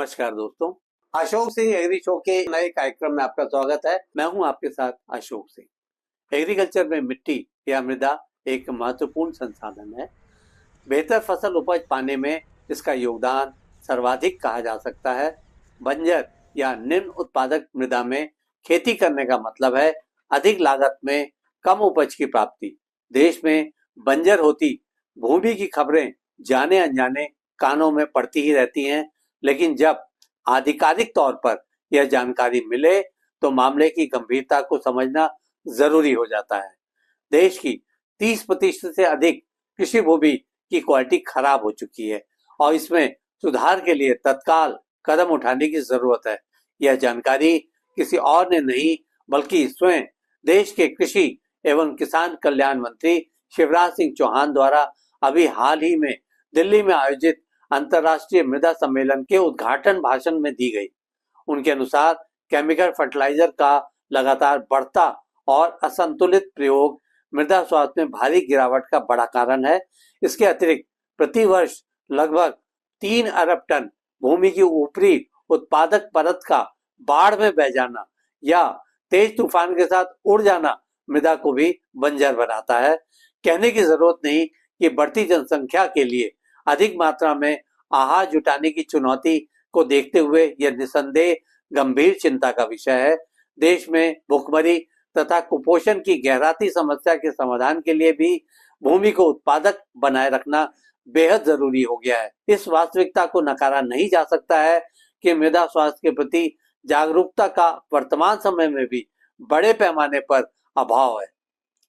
नमस्कार दोस्तों, Ashok Singh agree show के नए कार्यक्रम में आपका स्वागत है। मैं हूं आपके साथ अशोक सिंह। एग्रीकल्चर में मिट्टी या मृदा एक महत्वपूर्ण संसाधन है। बेहतर फसल उपज पाने में इसका योगदान सर्वाधिक कहा जा सकता है। बंजर या निम्न उत्पादक मृदा में खेती करने का मतलब है अधिक लागत में कम उपज की प्राप्ति। देश में बंजर होती भूमि की खबरें जाने अनजाने कानों में पड़ती ही रहती हैं, लेकिन जब आधिकारिक तौर पर यह जानकारी मिले तो मामले की गंभीरता को समझना जरूरी हो जाता है। देश की 30% से अधिक कृषि भूमि की क्वालिटी खराब हो चुकी है और इसमें सुधार के लिए तत्काल कदम उठाने की जरूरत है। यह जानकारी किसी और ने नहीं बल्कि स्वयं देश के कृषि एवं किसान कल्याण मंत्री शिवराज सिंह चौहान द्वारा अभी हाल ही में दिल्ली में आयोजित अंतर्राष्ट्रीय मृदा सम्मेलन के उद्घाटन भाषण में दी गई। उनके अनुसार केमिकल फर्टिलाइजर का लगातार बढ़ता और असंतुलित प्रयोग मृदा स्वास्थ्य में भारी गिरावट का बड़ा कारण है। इसके अतिरिक्त प्रतिवर्ष लगभग 3 अरब टन भूमि की ऊपरी उत्पादक परत का बाढ़ में बह जाना या तेज तूफान के साथ उड़ जाना मृदा को भी बंजर बनाता है। कहने की जरूरत नहीं कि बढ़ती जनसंख्या के लिए अधिक मात्रा में आहार जुटाने की चुनौती को देखते हुए यह निसंदेह गंभीर चिंता का विषय है। देश में भूखमरी तथा कुपोषण की गहराती समस्या के समाधान के लिए भी भूमि को उत्पादक बनाए रखना बेहद जरूरी हो गया है। इस वास्तविकता को नकारा नहीं जा सकता है कि मृदा स्वास्थ्य के प्रति जागरूकता का वर्तमान समय में भी बड़े पैमाने पर अभाव है।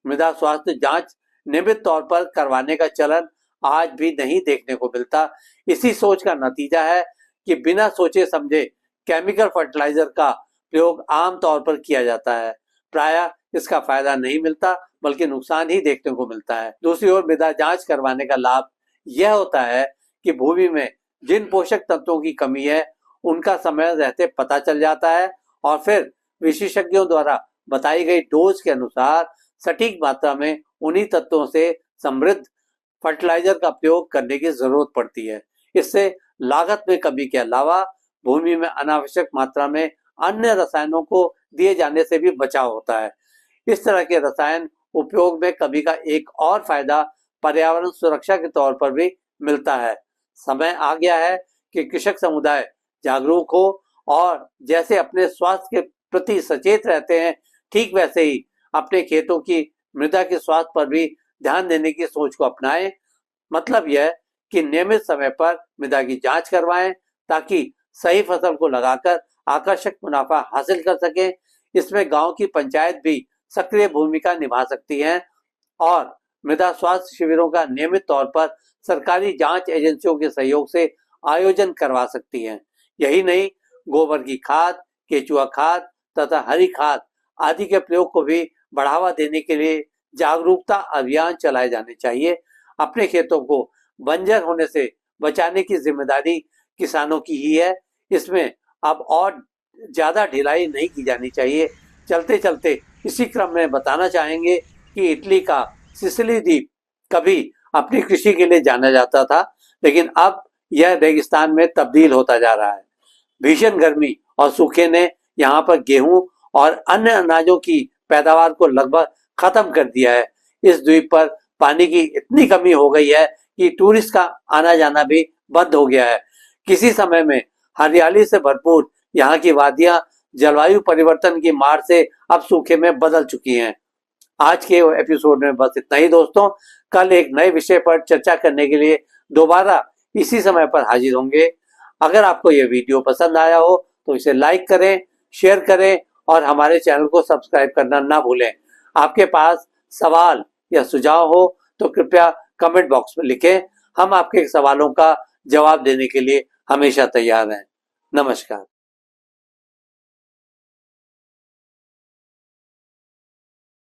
मृदा स्वास्थ्य जांच नियमित तौर पर करवाने का चलन आज भी नहीं देखने को मिलता। इसी सोच का नतीजा है कि बिना सोचे समझे केमिकल फर्टिलाइजर का प्रयोग आम तौर पर किया जाता है। प्रायः इसका फायदा नहीं मिलता बल्कि नुकसान ही देखने को मिलता है। दूसरी ओर मृदा जांच करवाने का लाभ यह होता है कि भूमि में जिन पोषक तत्वों की कमी है उनका समय रहते पता चल जाता है और फिर विशेषज्ञों द्वारा बताई गई डोज के अनुसार सटीक मात्रा में उन्हीं तत्वों से समृद्ध फर्टिलाइजर का प्रयोग करने की जरूरत पड़ती है। इससे लागत में कमी के अलावा भूमि में अनावश्यक मात्रा में अन्य रसायनों को दिए जाने से भी बचाव होता है। इस तरह के रसायन उपयोग में कमी का एक और फायदा पर्यावरण सुरक्षा के तौर पर भी मिलता है। समय आ गया है कि कृषक समुदाय जागरूक हो और जैसे अपने स्वास्थ्य के प्रति सचेत रहते हैं, ठीक वैसे ही अपने खेतों की मृदा के स्वास्थ्य पर भी ध्यान देने की सोच को अपनाएं। मतलब यह कि नियमित समय पर मृदा की जांच करवाएं ताकि सही फसल को लगाकर आकर्षक मुनाफा हासिल कर सकें। इसमें गांव की पंचायत भी सक्रिय भूमिका निभा सकती है और मृदा स्वास्थ्य शिविरों का नियमित तौर पर सरकारी जांच एजेंसियों के सहयोग से आयोजन करवा सकती है। यही नहीं, गोबर की खाद, केचुआ खाद तथा हरी खाद आदि के प्रयोग को भी बढ़ावा देने के लिए जागरूकता अभियान चलाए जाने चाहिए। अपने खेतों को बंजर होने से बचाने की जिम्मेदारी किसानों की ही है। इसमें अब और ज्यादा ढिलाई नहीं की जानी चाहिए। चलते चलते इसी क्रम में बताना चाहेंगे कि इटली का सिसिली द्वीप कभी अपनी कृषि के लिए जाना जाता था, लेकिन अब यह रेगिस्तान में तब्दील होता जा रहा है। भीषण गर्मी और सूखे ने यहाँ पर गेहूं और अन्य अनाजों की पैदावार को लगभग खत्म कर दिया है। इस द्वीप पर पानी की इतनी कमी हो गई है कि टूरिस्ट का आना जाना भी बंद हो गया है। किसी समय में हरियाली से भरपूर यहाँ की वादियां जलवायु परिवर्तन की मार से अब सूखे में बदल चुकी हैं। आज के एपिसोड में बस इतना ही दोस्तों। कल एक नए विषय पर चर्चा करने के लिए दोबारा इसी समय पर हाजिर होंगे। अगर आपको यह वीडियो पसंद आया हो तो इसे लाइक करें, शेयर करें और हमारे चैनल को सब्सक्राइब करना ना भूलें। आपके पास सवाल या सुझाव हो तो कृपया कमेंट बॉक्स में लिखें। हम आपके सवालों का जवाब देने के लिए हमेशा तैयार हैं। नमस्कार।